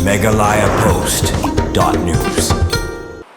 megalayapost.news.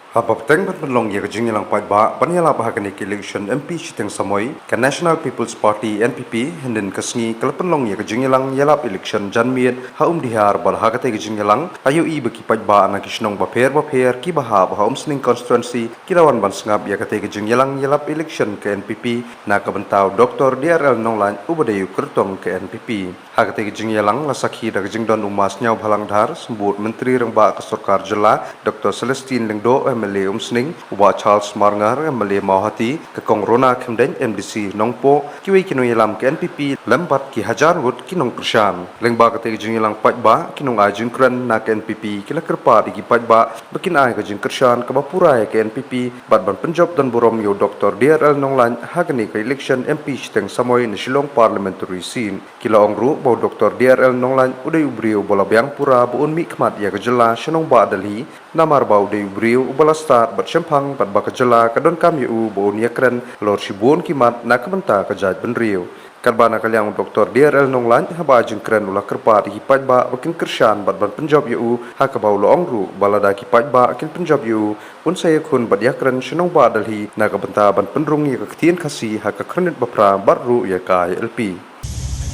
Hapapteng penlong ya kejing lang pagba banyala bahagan election MP Chiteng Samoy ke National People's Party NPP henden kesngi ke penlong ya kejing lang yalap election janmiet haum dihar balhagate kejing lang ayu i beki pagba anak kisnong baper ki baha haum sning constituency kilawan ban sengap ya kate kejing lang yalap election ke NPP na kabentau Dr. DRL Nonglan ubadayu kertong ke NPP hagate kejing lang lasaki da kejing don umas nyau bhalang dhar sembut menteri rengba ke Sarkar Jela Dr. Celestine Lengdo MLA Umsning, Uba Charles Marngar, MLA Mauhati, ke Kongrona Kemden MDC Nongpo, kiwi kinu yelam ke NPP, lembat ki hajar wud kinong Persyan. Lengba kate kejing yelang pajba, kinong ajun keren na ke NPP, kila kerpa digi pajba, bekin ay kejing Persyan, kebapurai ke NPP, badban penjob dan burom yo Dr. DRL Nonglan, hagani ke election MP Chiteng Samoy ni Shillong Parliamentary Scene. Kila ongru, bau Dr. DRL Nonglan, uday ubriyo bola biang pura, buun mikmat ya kejela, syenong ba adalhi, namar bau uday ubriyo, start bercempang pada bakajela kadon kami bo niakren lor sibun kimat nak kementa kejat benriu karbana kaliang Dr. DRL Nonglan haba jengkren ulah kerpa di pajba bakin kersyan badban penjob yu hakabau lo ongru balada ki pajba akin penjob yu un saya kun badiakren shenong ba dalhi nak kementa ban penrung ya ketien kasih hak krenit bapra baru ya kai LP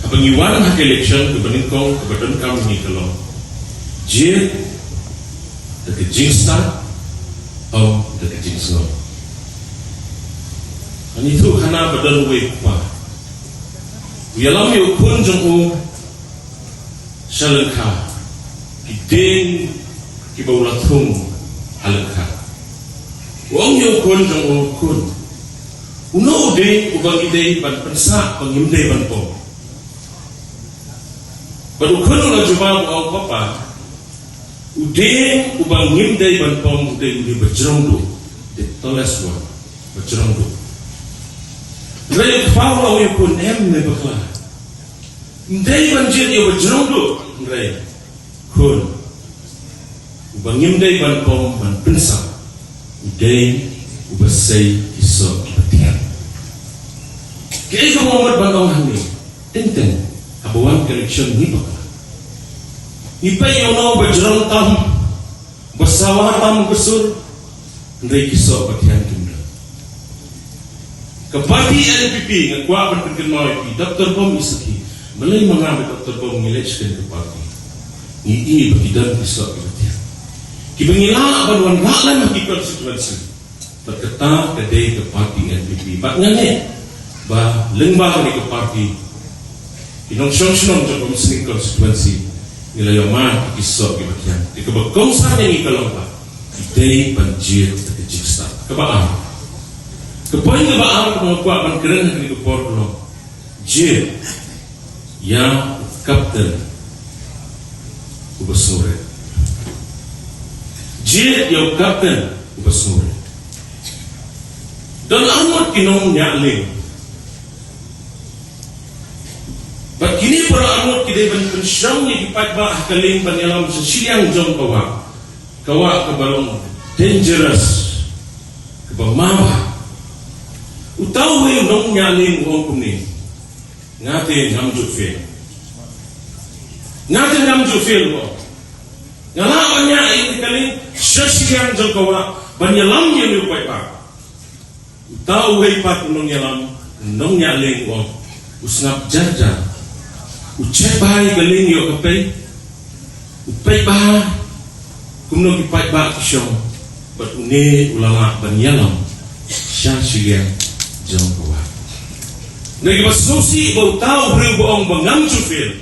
pengiwan hak election ke beningkong ke badon kami ni kalau jir ke jingsta the kecing semua. Ani itu hana badan we kupa. Yalam yo kun jong shalengka. Kideng kibawlatung halengka. Wong yo kun jong kun. Uno de ubang ide ban pensa pengimde ban po. Baru kun ulah jumpa wong papa. Ude ubang ngimdai ban pom ude berjerong do ditoles wa berjerong do ngai pawa we kun ne bakla ndai ban jit yo berjerong do ngai kun ubang ngimdai ban pom ban pensa ude ubasai iso kibatian kei ko mo ban ong hani tenten abawan connection ni bakla Ipai yang mau berjerong tam, bersawah tam besur, ndai kisah bagian tunda. Kepati NPP ngekuat berpikir mau Dr. Bom isaki, mulai mengambil Dr. Bom milejkan kepati. Ini bagi dan kisah bagian. Kibengila baruan galan hati konstituensi. Berkata kedai kepati NPP. Baknya bah lembah ni kepati. Inong syong jom sering konstituensi. Nilai yoman kisah bagian. Di kebekongsan yang kalau pak, kita banjir terkejut start. Kebaan, kepoin kebaan menguat mengkeren di kepor lo. Jir, yang kapten, ubasore. Jir yang kapten, ubasore. Dan amat kinong nyakling. Begini para amut kita berpensyang di pajba kaling penyelam sesiang jom kawa ke balong dangerous ke bamawa utau we nong nyaling wong kumni ngate ngam jufel wo ngala banya ini kaling sesiang jom kawa penyelam yang pajba utau we pat nong nyaling wong usngap jaja ucap bahaya galing yo kapai upai bah kumno kipai bah kisong bat une ulama banyalam syasiang jong kawa nagi basusi bau tau beri boong bangam cufil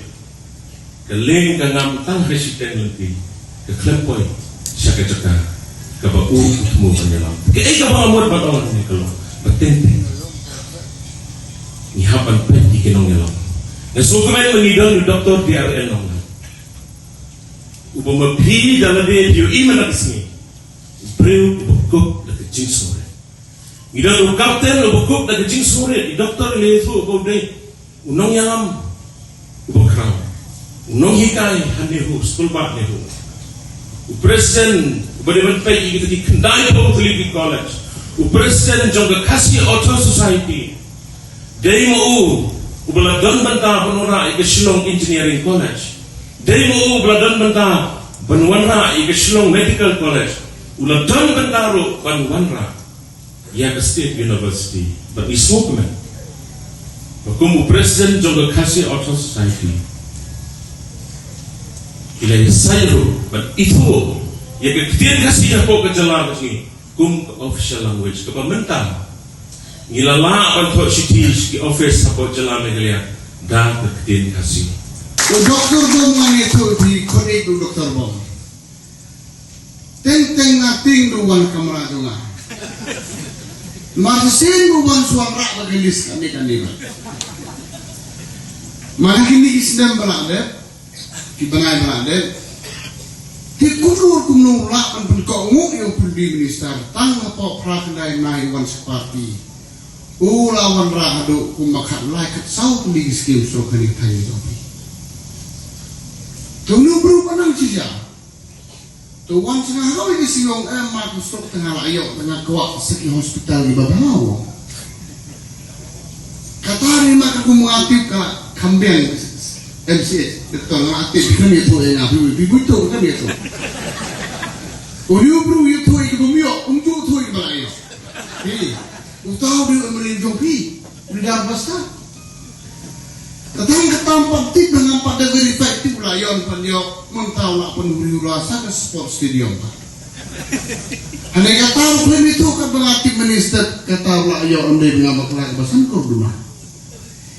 galing kangam tang resisten lebih ke klepoi syaka caka ke bau utmu banyalam ke eka bangamur batong ni kalau batente ni hapan penti kinong yalam Nasukumen mengidol Dr. DRL Nonglan. Uba mabhi dalam dia iman nak isni. Breu ubukuk na kejing sore. Ngidol kapten ubukuk na kejing sore. Dr. Lezu ubudai unong yalam ubakrang. Unong hikay handehu sekulbat nehu. Upresiden ubadewan pay kita di kendai po Philippine College. Upresiden jangka kasih Auto Society. Dari mau Ubeladon banta honora ke Shillong Engineering College. Dari mo ubeladon banta Banwanra ika Shillong Medical College ulah dan bentaro Banwanra ya ke State University but ismokemen bakumu Presiden juga kasih Auto Society ila sayro but itu ya ke ketian kasih aku ke jalan ni kum ke official language ke pemerintah ngilala bantu sitis ke office apa jalan negara dah ke ketian kasih. Doktor bom ngani tu di konek tu doktor bom. Teng nating duwan kamera dunga. Marsin buban suang rak bagelis kami kan dia. Mana kini isdam belade, ki banai belade. Ki kudur kumno rak pun kau yang prime minister tang apa prakandai nai wan separti. Lawan rahado kumakat lai kat sau pun skim so kani thai topi. Tunggu berubah nang cija. Tu wan tengah hari di Silong mak stok tengah layok tengah kuat seki hospital di Babalawo. Kata hari mak aku mengaktif ke kambing MCH. Betul mengaktif kami tu yang aku bibuto kami tu. Uriu bru itu itu bumio untuk tu itu balayo. Hei, utau dia melinjong pi, udah basta. Katang ketampak tip dengan pada very efektif layon panjok mentau nak penuhi rasa ke sport stadium. Hanya kata klaim itu kan mengatif minister kata layon anda dengan bakal kebasan kau rumah.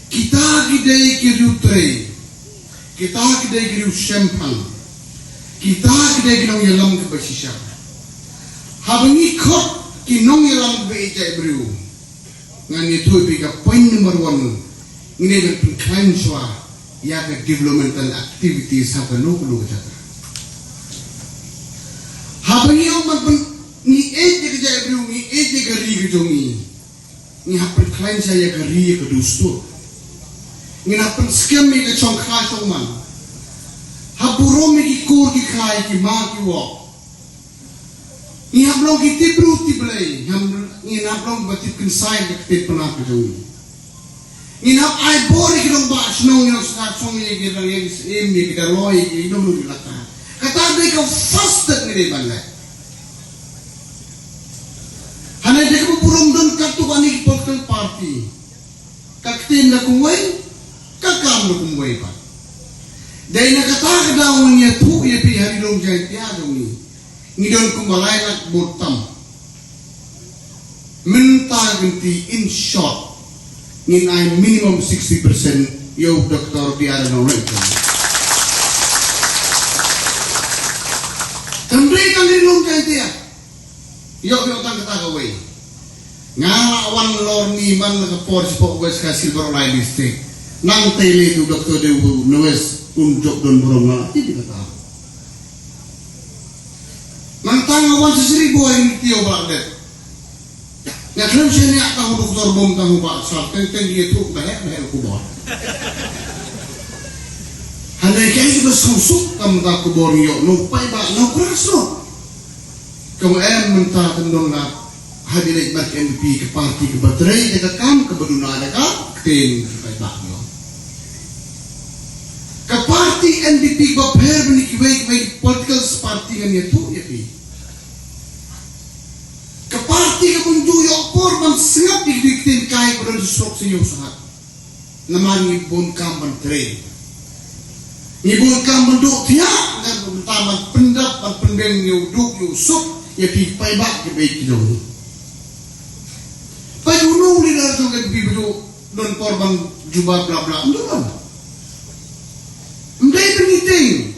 Kita kidai kiriu tray, kita kidai kiriu champagne, kita kidai kinong yelam ke basisha. Habangi kot kinong yelam ke ejai beriu. Ngan itu bika point number 1. Ini adalah pengklaim soal yang developmental activities apa nuklu kata. Habang yang ni ejek kerja beriu ni ejek kari kejongi. Ni hapen klaim saya kari kedustu. Ni hapen scam ni kecong kasong man. Haburom ni kur ki kai ki ma ki wok. Ni hablong ki tibru tiblay. Ni hablong batip kensai dekat penak kejongi. Inap ay bori kirong ba snow yung song yung kirang yung imi kita loy yung nung lata. Katabi ka fasted ni banlay. Hanay di ka purong doon katukan ni political party. Kaktin na kumway, kakam na kumway pa. Dahil nakataka daw niya tu iya pi harilong jay tiyadong ni. Ngidon kumalay na botam. Mintaganti in short. Ngin ay minimum 60% yung doktor biara ng renta. Kambay kang rinong kaya tiya. Yung tang katagaway. Nga awan lor ni man nakapors po wes ka silver line district. Nang tele tu doktor de nuwes unjok don burong na hindi kata. Nang tang awan sa seribu ay tiyo bakit. Nga klam siya niya kang doktor bom kang baksa, teng dia tu bahaya kubor. Hanay kaya kita susuk kam tak kubor yo, no pai ba no praso. Kamu mentah tendong na hadirin mak MP ke parti ke baterai dekat kam ke baduna dekat tin pai ba yo. Ke parti NDP ba pher bani kiwai political party kan itu ya pi. Keparti kemunjuyok korban sengap dikdikin kai pada disok senyum sangat. Naman ngibun kamban trade. Ngibun kamban duk tiak dan taman pendap dan pendeng nyuduk nyusuk ya pipai bak ke baik jauh. Pai gunung di dalam tu kan bibu don korban jubah bla bla ndon. Ndai pengiting.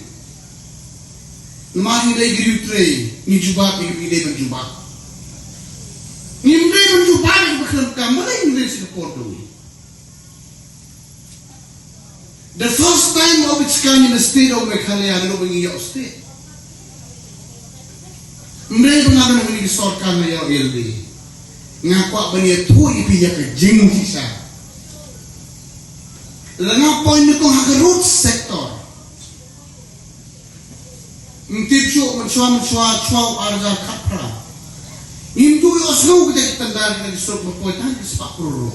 Naman ndai giri tray ni jubah ni berjubah. Nimble menjumpa yang berkelanjutan mana yang Indonesia Porto. The first time of its kind in the state of Meghalaya, no bengi yok state. Mereka mengaku menjadi sorkan mayor LD. Ngaku bani tu ipi ke jing sisa. Lengah poin itu hak root sector. Mtipsu mencuat arga kapra. Hindu yung aslo kita tandaan na gusto magpoitan kasi pakuro.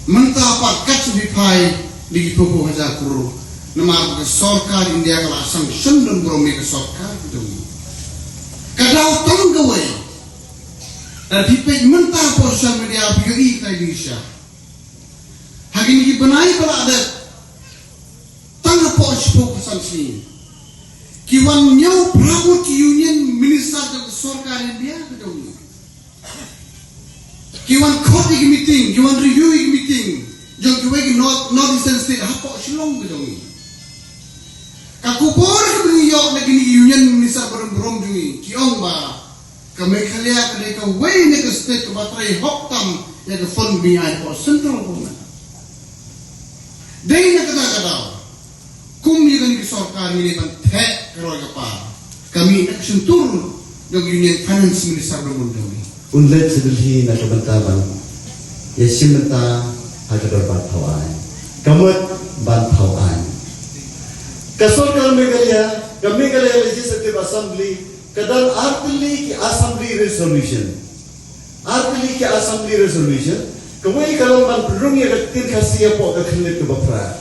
Mentapat kat subipay ligi pupo haja kuro. nama ke sarkar India kala sanction dan bromi ke sarkar itu. Kadau tang gawe. Dan dipek mentah sosial media PUI ka Indonesia. Hari ini benai pala ada tangga fokusan sini. Kiwan nyau Prabowo ki union minister ke sarkar India itu. Kiwan kopi ki meeting, kiwan review ki meeting. Jom kiwan ki northeastern state hapok Shillong itu. Kakupor ke New York lagi ni union minister berong jungi kiong ba kami kalian kena ke way ni ke state ke batrai hoktam ya ke fund BI for central government. Dai nak kata kum ni kan ke sarkar ni kan thek keroi apa kami nak sentur jog union finance minister berong jungi. Unlet sedulhi nak kebantaban ya simenta hagdor bantawan kamut bantawan Kasarkar Meghalaya Legislative Assembly kadang artili ki Assembly resolution kawai kalau man perung ya ketin khasiya po ka khnit ke bapra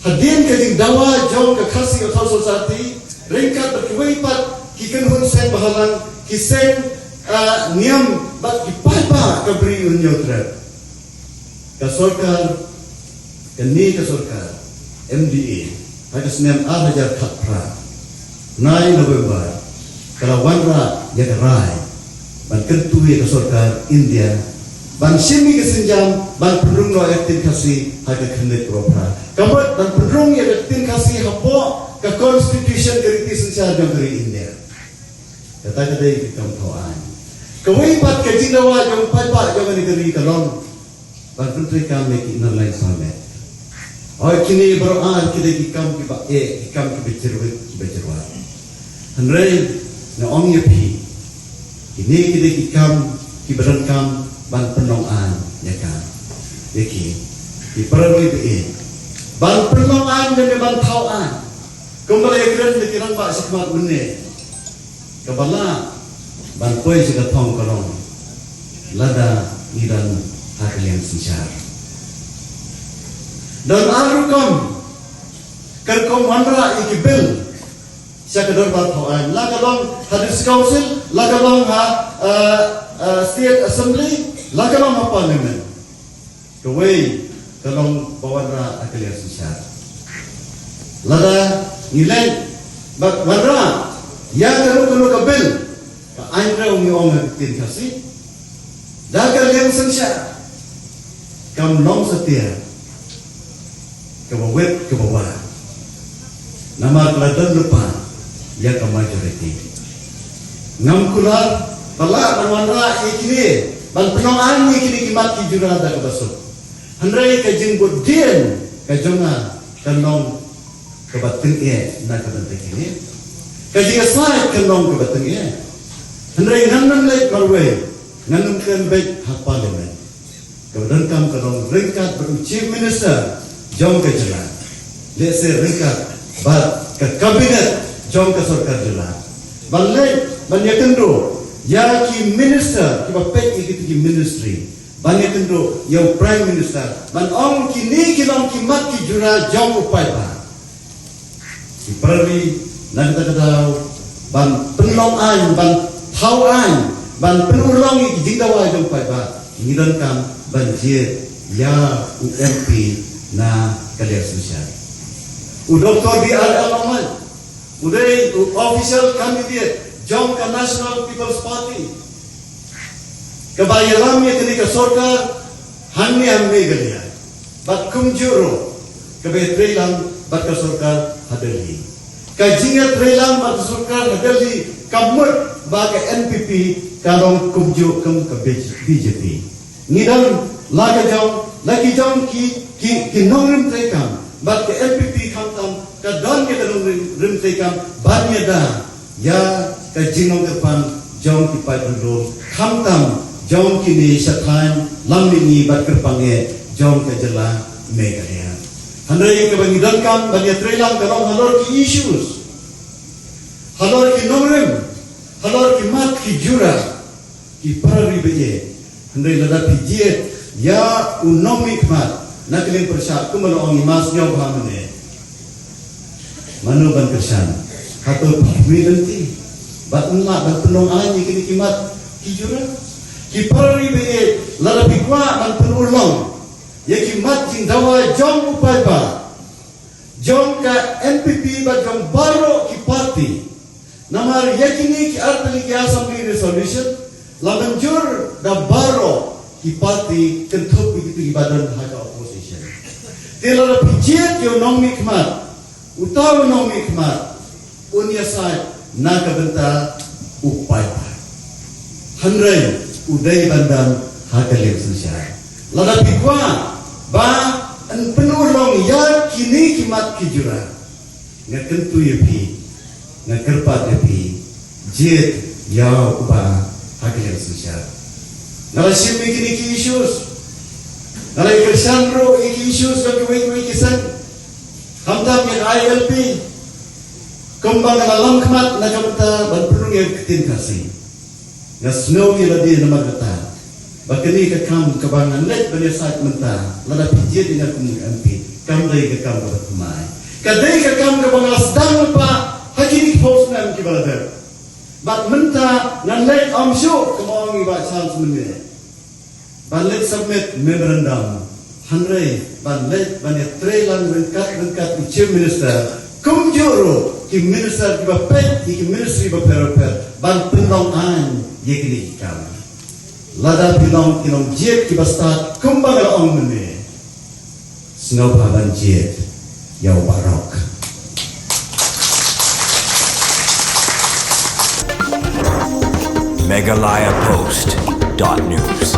hadin ke ding dawa jong ka khasi ka society ringkat berkawai pat ki kanhun sen bahalang ki sen niam bat ki papa ka bri unyotra kasarkar MDA ada senam hajar khapra 9 November kalau wanra ya rai ban kentuhi ke sarkar India ban simi ke senjam ban perung no aktin kasi haga khnit propra kamat ban perung ya aktin kasi hapo ke constitution keriti senjam dari India kata kadai ke kampuan kawai pat ke jinawa jong pai jong negeri kalong ban pentri kami ki inalain samet oh kini beroan kita ikam kita ikam kita bercerwa. Henry na om yepi. Ini kita ikam kita berengkam ban penongan ya kan. Yaki di perlu itu ban penongan dan ban tauan. Kembali keren dikirang pak sekmat bune. Kepala ban poi segatong kalong. Lada iran haklian sincere. Dan arukam kerkom mandra ikibil siya kador bathoan lagalong hadis council lagalong state assembly lagalong parliament kawai kalong bawanra akalian siya lada nilai bandra ya karu kabil ka ainra ong tin kasi dagal yang siya kam long setia kebawet ke bawah nama keladan depan ya ke majoriti ngam kular bala banwanra ikini ban penongan ikini kimat ki jurada ke basuk handrai ke jenggot dien ke jonga kanong ke bateng na ke bateng ini ke jika sai kanong ke bateng handrai nganam lek marwe nganam kan baik hak parlimen kemudian kam kanong ringkat chief minister jom ke jalan, let's say ringkat, bar ke kabinet jom ke sarkar jalan. Balik banyak kendo, ya ki minister, ki bapet ki ministry, banyak kendo, yang prime minister, ban ong kini kilong kimat ki jura jom upai ba. Ki perli nak kata ban penlongan, ban tauan, ban penulongi ki jingdawa jom upai ba. Ngidan kam banjir ya UMP na kalian sosial. Dr. B.R. Alaman, uday official candidate, jom ka National People's Party. Kabayalamnya ketika sarkar, hanni Meghalaya, bat kumjuro, kabayatrelang bat ka sarkar hadali. Kajingat trelang bat sarkar hadali, kamut baga NPP, karong kumjo kum ka BJP. Ngidang lagi jom ki nongrim trekam bat ke LPP khantam ka don ke nongrim trekam banya da ya ka jinong depan jom ki pai dulu khantam jom ki ni sathan lamni ni bat kerpange jom ke jela Meghalaya handai ke bangi don kam banya trelang karong halor ki issues halor ki nongrim halor ki mat ki jura ki parari beye handai lada pijet ya unomik mat Nakaling persyak kumano ang imas niyo bahamane. Mano ban kersan. Kato pagwi nanti. Bat umat ban penong anyi kini kimat kijura. Kipari be larabi kwa ban penulong. Ya kimat jing dawa jong upai ba. Jong ka NPP ba jong baro ki party. Namar yakini ki artali ki assembly resolution. Lamanjur da baro ki party kentup begitu ibadan haga opposition. Tiada pijet yo nong mikmat, utawa nong mikmat, unya sai naga benta upai. Hanrai udai bandam haga lek susah. Lada pikwa ba an penulong ya kini kimat kijura. Ngakentu yepi, ngakerpat yepi, jet yau ba haga lek susah. Narasim kini ki issues. Nalai kersan ro iki issues bagi wei kisan. Hamdam yang ILP. Kembang alam kemat na kamta ban perlu yang ketin kasih. Na snow ila di nama kata. Bakini ka kam kabangan let bani saat menta. Lada pijit dengan kumui MP. Kam dai ka kam ka kumai. Kadai ka kam ka bangas dang pa hakini post nam ki balada. Bat menta nan let amsho kemong iba chance menye. Ban let submit memorandum. Hanrei ban let ban trailan rengkat chief minister. Kumjuro ki minister ki bapet ki ministry baper ban penong an yekini kam. Lada pinong kinong jet ki basta kumbang ong mene. Snow ban jet yau barok. Megalayapost.news